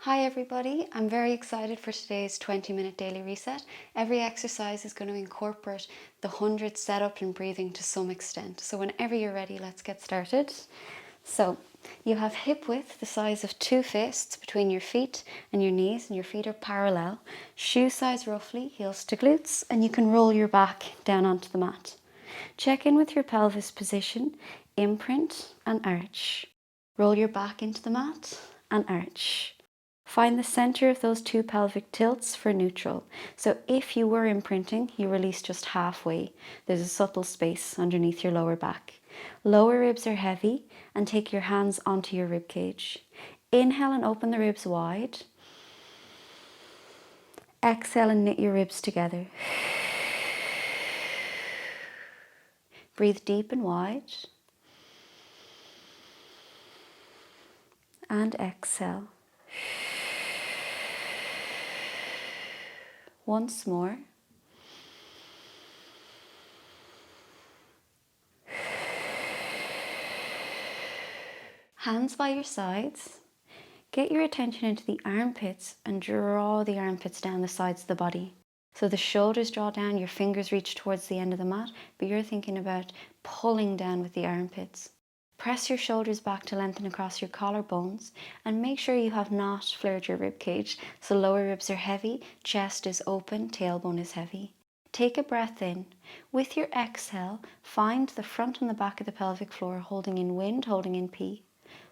Hi everybody, I'm very excited for today's 20-minute daily reset. Every exercise is going to incorporate the 100 setup and breathing to some extent. So whenever you're ready, let's get started. So you have hip width the size of 2 fists between your feet and your knees, and your feet are parallel. Shoe size roughly, heels to glutes, and you can roll your back down onto the mat. Check in with your pelvis position, imprint and arch. Roll your back into the mat and arch. Find the center of those 2 pelvic tilts for neutral. So if you were imprinting, you release just halfway. There's a subtle space underneath your lower back. Lower ribs are heavy, and take your hands onto your rib cage. Inhale and open the ribs wide. Exhale and knit your ribs together. Breathe deep and wide. And exhale. Once more. Hands by your sides. Get your attention into the armpits and draw the armpits down the sides of the body. So the shoulders draw down, your fingers reach towards the end of the mat, but you're thinking about pulling down with the armpits. Press your shoulders back to lengthen across your collarbones, and make sure you have not flared your rib cage. So lower ribs are heavy, chest is open, tailbone is heavy. Take a breath in. With your exhale, find the front and the back of the pelvic floor, holding in wind, holding in P.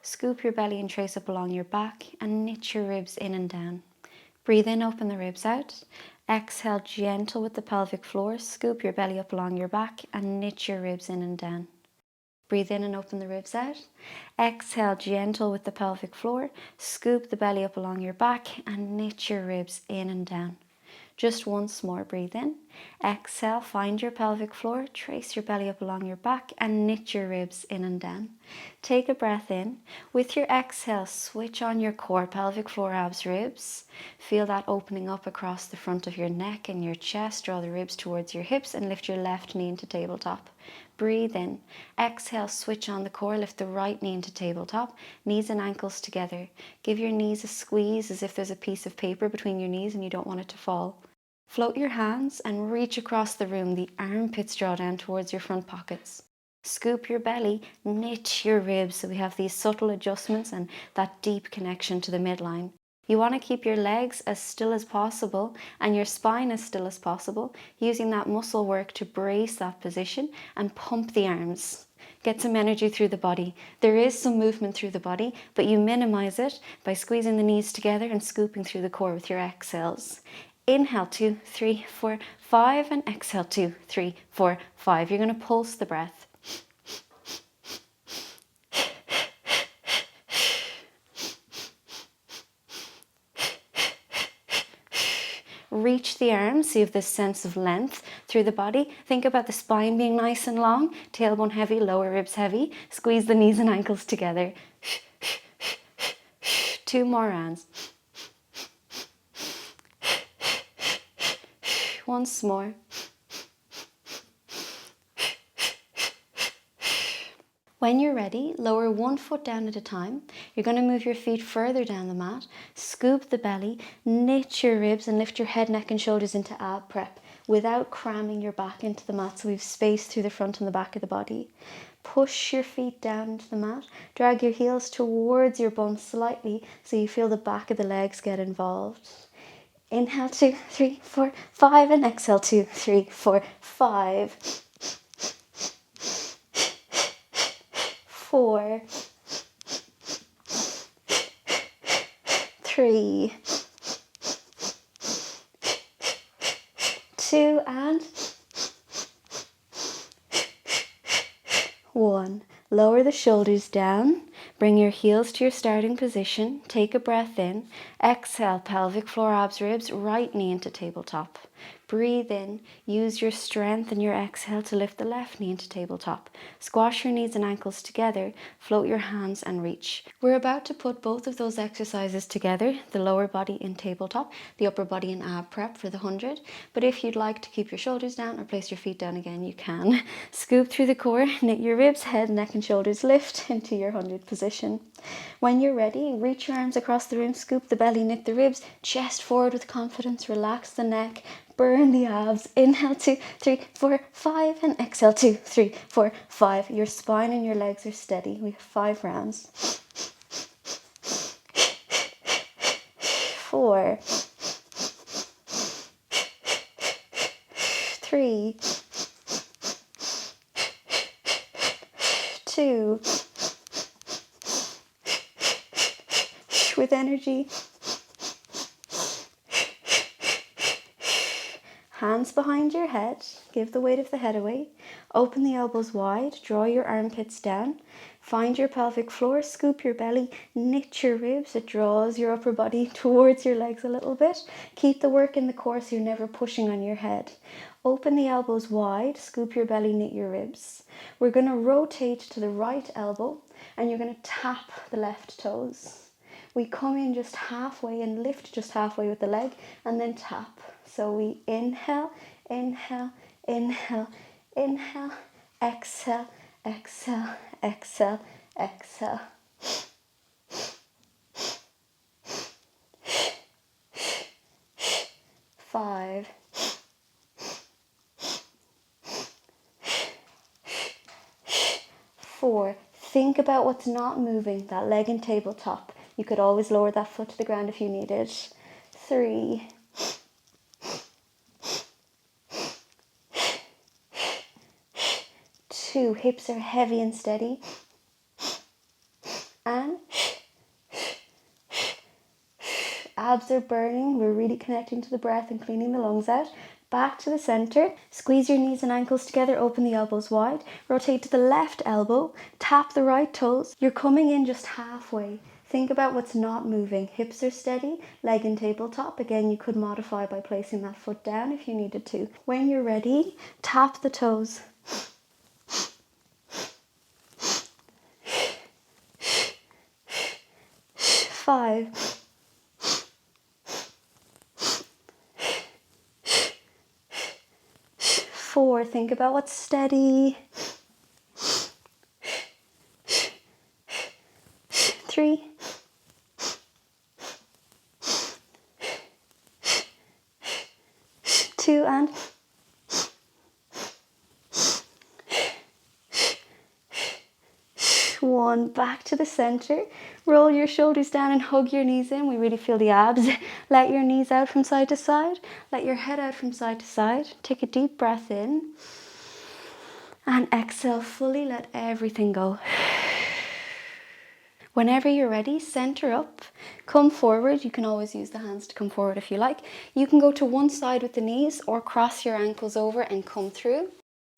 Scoop your belly and trace up along your back and knit your ribs in and down. Breathe in, open the ribs out. Exhale, gentle with the pelvic floor. Scoop your belly up along your back and knit your ribs in and down. Breathe in and open the ribs out. Exhale, gentle with the pelvic floor. Scoop the belly up along your back and knit your ribs in and down. Just once more, breathe in. Exhale, find your pelvic floor, trace your belly up along your back and knit your ribs in and down. Take a breath in. With your exhale, switch on your core, pelvic floor, abs, ribs. Feel that opening up across the front of your neck and your chest. Draw the ribs towards your hips and lift your left knee into tabletop. Breathe in. Exhale, switch on the core, lift the right knee into tabletop, knees and ankles together. Give your knees a squeeze as if there's a piece of paper between your knees and you don't want it to fall. Float your hands and reach across the room. The armpits draw down towards your front pockets. Scoop your belly, knit your ribs so we have these subtle adjustments and that deep connection to the midline. You want to keep your legs as still as possible and your spine as still as possible, using that muscle work to brace that position and pump the arms. Get some energy through the body. There is some movement through the body, but you minimize it by squeezing the knees together and scooping through the core with your exhales. Inhale, 2, 3, 4, 5, and exhale, 2, 3, 4, 5. You're going to pulse the breath. Reach the arms, so you have this sense of length through the body. Think about the spine being nice and long, tailbone heavy, lower ribs heavy. Squeeze the knees and ankles together. 2 more rounds. Once more. When you're ready, lower 1 foot down at a time. You're going to move your feet further down the mat, scoop the belly, knit your ribs and lift your head, neck and shoulders into ab prep without cramming your back into the mat, so we have space through the front and the back of the body. Push your feet down into the mat, drag your heels towards your bum slightly so you feel the back of the legs get involved. Inhale, 2, 3, 4, 5, and exhale, 2, 3, 4, 5. 4, 3, 2, and 1. Lower the shoulders down. Bring your heels to your starting position. Take a breath in. Exhale, pelvic floor, abs, ribs, right knee into tabletop. Breathe in. Use your strength and your exhale to lift the left knee into tabletop. Squash your knees and ankles together. Float your hands and reach. We're about to put both of those exercises together, the lower body in tabletop, the upper body in ab prep for the 100. But if you'd like to keep your shoulders down or place your feet down again, you can. Scoop through the core, knit your ribs, head, neck and shoulders lift into your 100 position. When you're ready, reach your arms across the room, scoop the belly, knit the ribs, chest forward with confidence, relax the neck, burn the abs. Inhale 2, 3, 4, 5 and exhale 2, 3, 4, 5. Your spine and your legs are steady. We have 5 rounds. 4, 3, 2, with energy. Hands behind your head, give the weight of the head away. Open the elbows wide, draw your armpits down. Find your pelvic floor, scoop your belly, knit your ribs. It draws your upper body towards your legs a little bit. Keep the work in the core so you're never pushing on your head. Open the elbows wide, scoop your belly, knit your ribs. We're going to rotate to the right elbow and you're going to tap the left toes. We come in just halfway and lift just halfway with the leg and then tap. So we inhale, inhale, inhale, inhale, exhale, exhale, exhale, exhale. 5, 4. Think about what's not moving, that leg in tabletop. You could always lower that foot to the ground if you needed. 3, 2. Hips are heavy and steady. And abs are burning. We're really connecting to the breath and cleaning the lungs out. Back to the center. Squeeze your knees and ankles together. Open the elbows wide. Rotate to the left elbow. Tap the right toes. You're coming in just halfway. Think about what's not moving. Hips are steady, leg in tabletop. Again, you could modify by placing that foot down if you needed to. When you're ready, tap the toes. 5, 4. Think about what's steady. 3, 2, and 1. Back to the center. Roll your shoulders down and hug your knees in. We really feel the abs. Let your knees out from side to side. Let your head out from side to side. Take a deep breath in. And exhale fully. Let everything go. Whenever you're ready, center up, come forward. You can always use the hands to come forward if you like. You can go to one side with the knees or cross your ankles over and come through.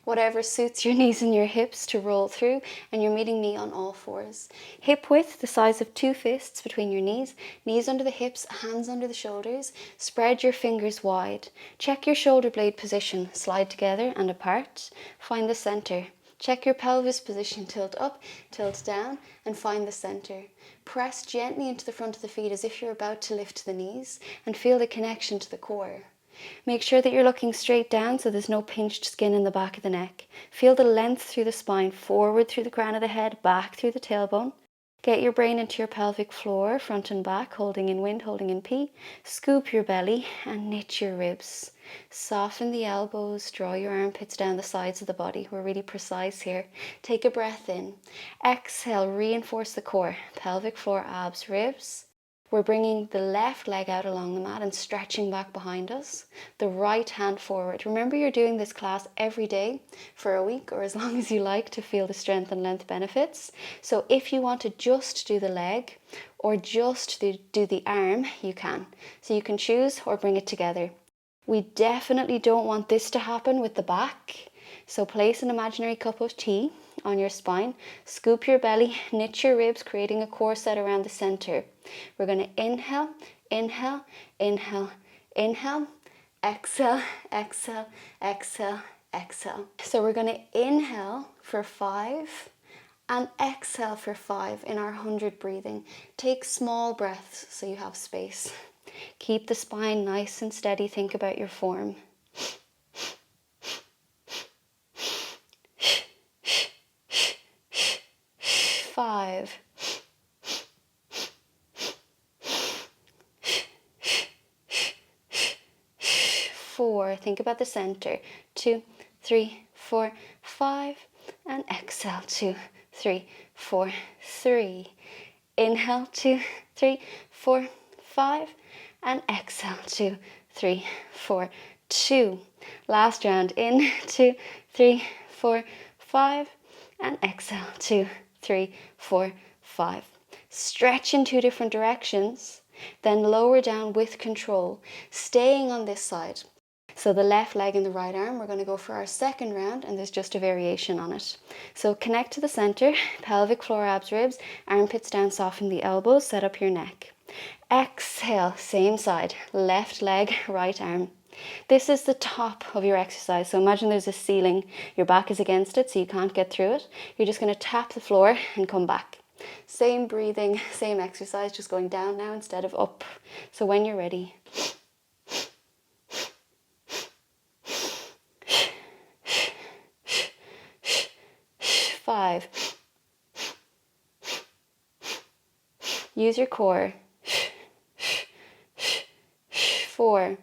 Whatever suits your knees and your hips to roll through, and you're meeting me on all fours. Hip width, the size of 2 fists between your knees, knees under the hips, hands under the shoulders. Spread your fingers wide. Check your shoulder blade position, slide together and apart. Find the center. Check your pelvis position, tilt up, tilt down, and find the center. Press gently into the front of the feet as if you're about to lift the knees, and feel the connection to the core. Make sure that you're looking straight down so there's no pinched skin in the back of the neck. Feel the length through the spine, forward through the crown of the head, back through the tailbone. Get your brain into your pelvic floor, front and back, holding in wind, holding in P. Scoop your belly and knit your ribs. Soften the elbows, draw your armpits down the sides of the body. We're really precise here. Take a breath in. Exhale, reinforce the core. Pelvic floor, abs, ribs. We're bringing the left leg out along the mat and stretching back behind us. The right hand forward. Remember, you're doing this class every day for a week or as long as you like to feel the strength and length benefits. So if you want to just do the leg or just do the arm, you can. So you can choose or bring it together. We definitely don't want this to happen with the back. So place an imaginary cup of tea on your spine, scoop your belly, knit your ribs, creating a core set around the center. We're going to inhale, inhale, inhale, inhale, exhale, exhale, exhale, exhale. So we're going to inhale for 5 and exhale for 5 in our 100 breathing. Take small breaths so you have space. Keep the spine nice and steady. Think about your form. 5. 4. Think about the center. 2, 3, 4, 5. And exhale. 2, 3, 4, 3. Inhale. 2, 3, 4, 5. And exhale. 2, 3, 4, 2. Last round. In. 2, 3, 4, 5. And exhale. 2, 3, 4, 5. Stretch in 2 different directions. Then lower down with control, staying on this side. So the left leg and the right arm, we're going to go for our second round, and there's just a variation on it. So connect to the center, pelvic floor, abs, ribs, armpits down, soften the elbows, set up your neck. Exhale, same side, left leg, right arm. This is the top of your exercise. So imagine there's a ceiling, your back is against it, so you can't get through it. You're just going to tap the floor and come back. Same breathing, same exercise, just going down now instead of up. So when you're ready. 5. Use your core. 4.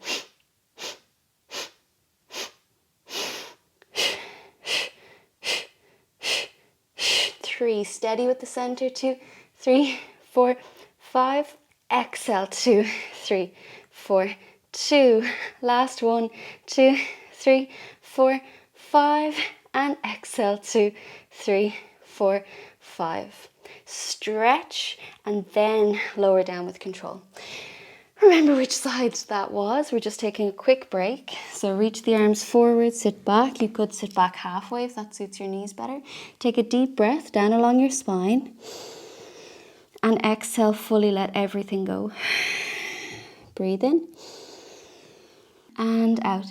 3. Steady with the center. 2, 3, 4, 5. Exhale. 2, 3, 4, 2. Last 1, 2, 3, 4, 5. And exhale. 2, 3, 4, 5. Stretch and then lower down with control. Remember which side that was. We're just taking a quick break. So reach the arms forward, sit back. You could sit back halfway if that suits your knees better. Take a deep breath down along your spine. And exhale, fully let everything go. Breathe in. And out.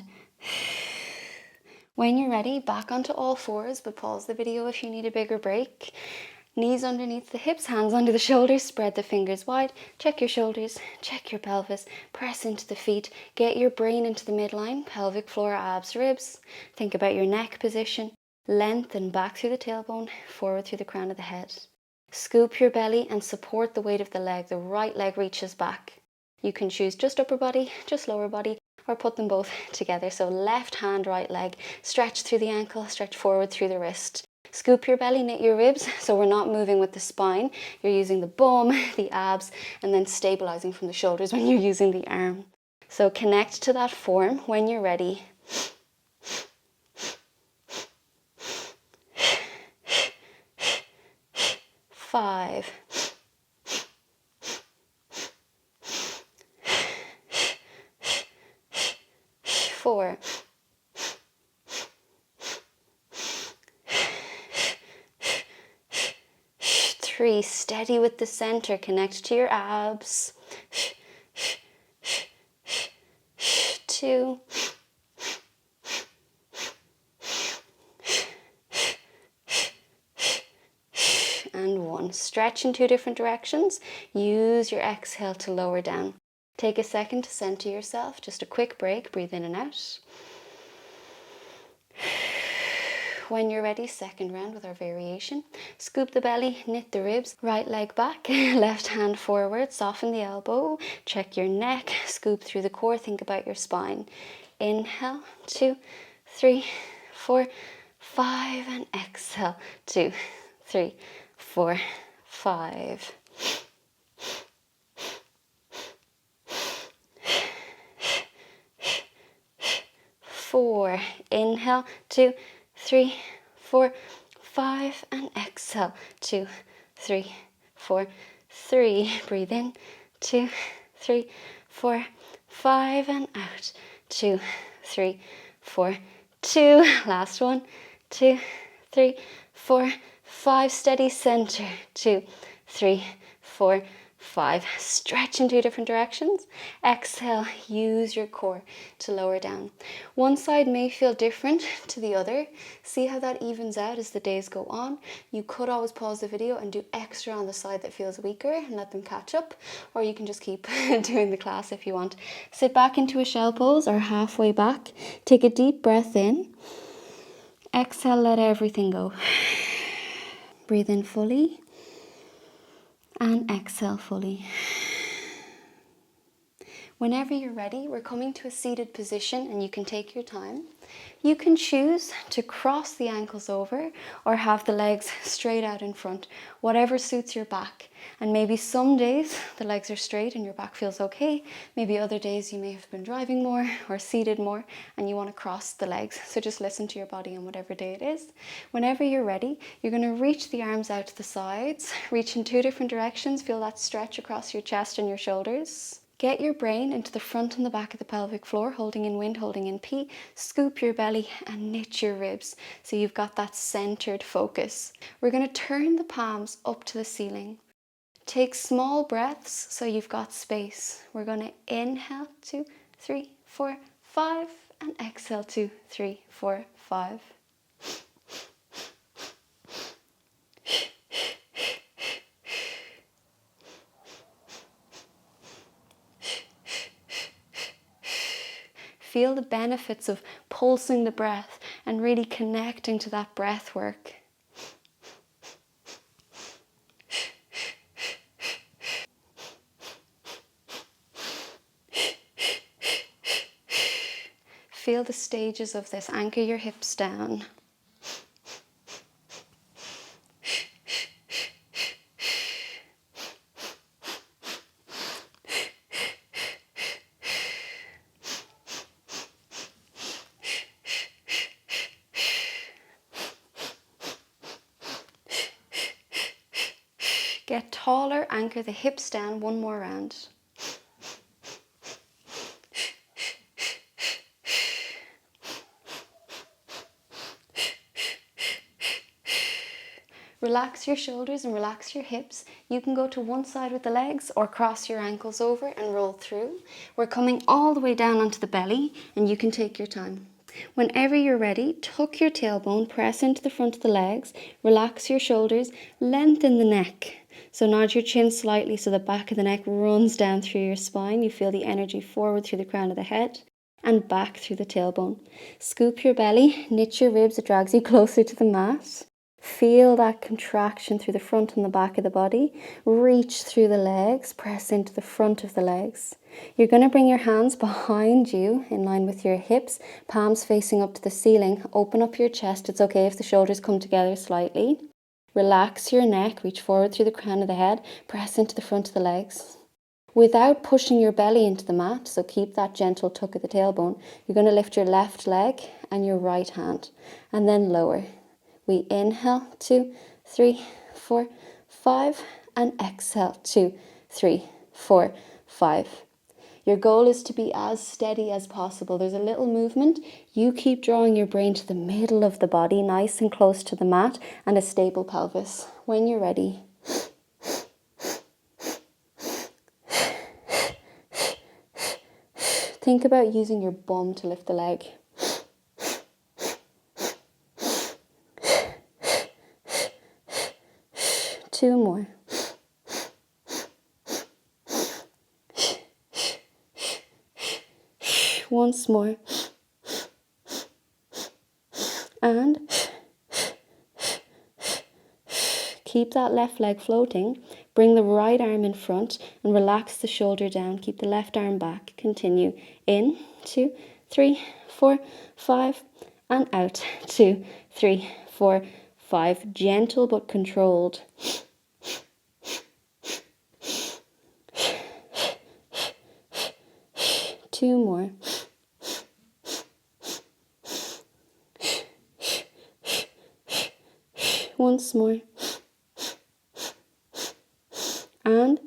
When you're ready, back onto all fours, but pause the video if you need a bigger break. Knees underneath the hips, hands under the shoulders, spread the fingers wide. Check your shoulders, check your pelvis, press into the feet. Get your brain into the midline, pelvic floor, abs, ribs. Think about your neck position. Lengthen back through the tailbone, forward through the crown of the head. Scoop your belly and support the weight of the leg. The right leg reaches back. You can choose just upper body, just lower body, or put them both together. So left hand, right leg, stretch through the ankle, stretch forward through the wrist. Scoop your belly, knit your ribs, so we're not moving with the spine. You're using the bum, the abs, and then stabilizing from the shoulders when you're using the arm. So connect to that form when you're ready. 5. 4. 3. Steady with the center. Connect to your abs. 2. And 1. Stretch in 2 different directions. Use your exhale to lower down. Take a second to center yourself. Just a quick break. Breathe in and out. When you're ready, second round with our variation. Scoop the belly, knit the ribs, right leg back, left hand forward, soften the elbow, check your neck, scoop through the core, think about your spine. Inhale, 2, 3, 4, 5, and exhale, 2, 3, 4, 5. 4. Inhale, 2, 3, 4, 5, and exhale, 2, 3, 4, 3. Breathe in, 2, 3, 4, 5, and out, 2, 3, 4, 2. Last one, 2, 3, 4, 5. Steady center, 2, 3, 4, 5. Stretch in 2 different directions. Exhale, use your core to lower down. One side may feel different to the other. See how that evens out as the days go on. You could always pause the video and do extra on the side that feels weaker and let them catch up, or you can just keep doing the class if you want. Sit back into a shell pose or halfway back. Take a deep breath in. Exhale, let everything go. Breathe in fully and exhale fully. Whenever you're ready, we're coming to a seated position and you can take your time. You can choose to cross the ankles over or have the legs straight out in front, whatever suits your back. And maybe some days the legs are straight and your back feels okay. Maybe other days you may have been driving more or seated more and you want to cross the legs. So just listen to your body on whatever day it is. Whenever you're ready, you're going to reach the arms out to the sides, reach in 2 different directions. Feel that stretch across your chest and your shoulders. Get your brain into the front and the back of the pelvic floor, holding in wind, holding in P. Scoop your belly and knit your ribs so you've got that centered focus. We're going to turn the palms up to the ceiling. Take small breaths so you've got space. We're going to inhale 2, 3, 4, 5 and exhale 2, 3, 4, 5. Feel the benefits of pulsing the breath and really connecting to that breath work. Feel the stages of this. Anchor your hips down. Get taller, anchor the hips down. One more round. Relax your shoulders and relax your hips. You can go to one side with the legs or cross your ankles over and roll through. We're coming all the way down onto the belly and you can take your time. Whenever you're ready, tuck your tailbone, press into the front of the legs, relax your shoulders, lengthen the neck. So nod your chin slightly so the back of the neck runs down through your spine. You feel the energy forward through the crown of the head and back through the tailbone. Scoop your belly, knit your ribs, it drags you closer to the mat. Feel that contraction through the front and the back of the body. Reach through the legs, press into the front of the legs. You're going to bring your hands behind you in line with your hips, palms facing up to the ceiling. Open up your chest. It's okay if the shoulders come together slightly. Relax your neck, reach forward through the crown of the head, press into the front of the legs. Without pushing your belly into the mat, so keep that gentle tuck of the tailbone, you're going to lift your left leg and your right hand and then lower. We inhale 2, 3, 4, 5 and exhale 2, 3, 4, 5. Your goal is to be as steady as possible. There's a little movement. You keep drawing your brain to the middle of the body, nice and close to the mat and a stable pelvis. When you're ready, think about using your bum to lift the leg. Two more. Once more. And keep that left leg floating. Bring the right arm in front and relax the shoulder down. Keep the left arm back. Continue. In, 2, 3, 4, 5 and out. 2, 3, 4, 5. Gentle but controlled. Two more. Once more. And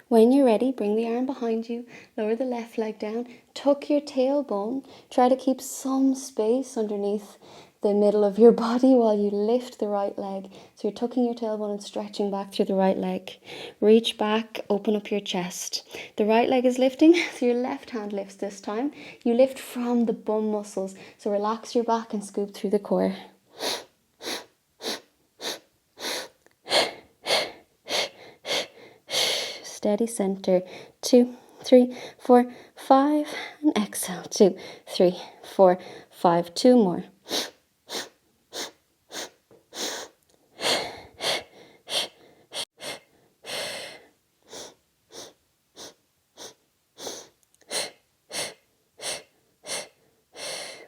when you're ready, bring the arm behind you, lower the left leg down, tuck your tailbone, try to keep some space underneath the middle of your body while you lift the right leg. So you're tucking your tailbone and stretching back through the right leg. Reach back, open up your chest. The right leg is lifting, so your left hand lifts this time. You lift from the bum muscles, so relax your back and scoop through the core. Steady center. 2, 3, 4, 5, and exhale. 2, 3, 4, 5. 2 more.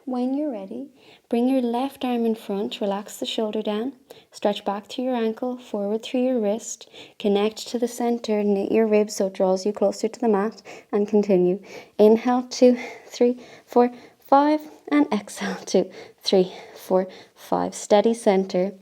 When you're ready, bring your left arm in front, relax the shoulder down, stretch back through your ankle, forward through your wrist, connect to the center, knit your ribs so it draws you closer to the mat, and continue. Inhale, 2, 3, 4, 5, and exhale, 2, 3, 4, 5. Steady center.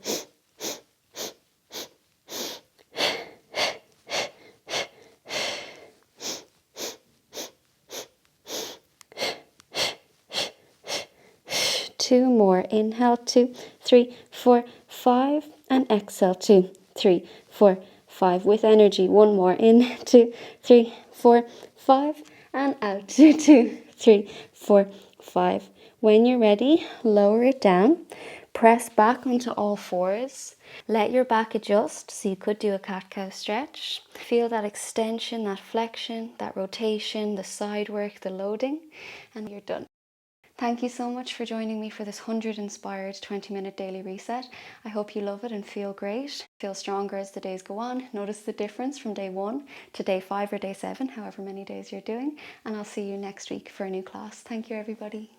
Two more. Inhale, 2, 3, 4, 5, and exhale, 2, 3, 4, 5. With energy. One more. In, 2, 3, 4, 5, and out. 2, 2, 3, 4, 5. When you're ready, lower it down. Press back onto all fours. Let your back adjust, so you could do a cat-cow stretch. Feel that extension, that flexion, that rotation, the side work, the loading, and you're done. Thank you so much for joining me for this 100 inspired 20-minute daily reset. I hope you love it and feel great. Feel stronger as the days go on. Notice the difference from day 1 to day 5 or day 7, however many days you're doing. And I'll see you next week for a new class. Thank you, everybody.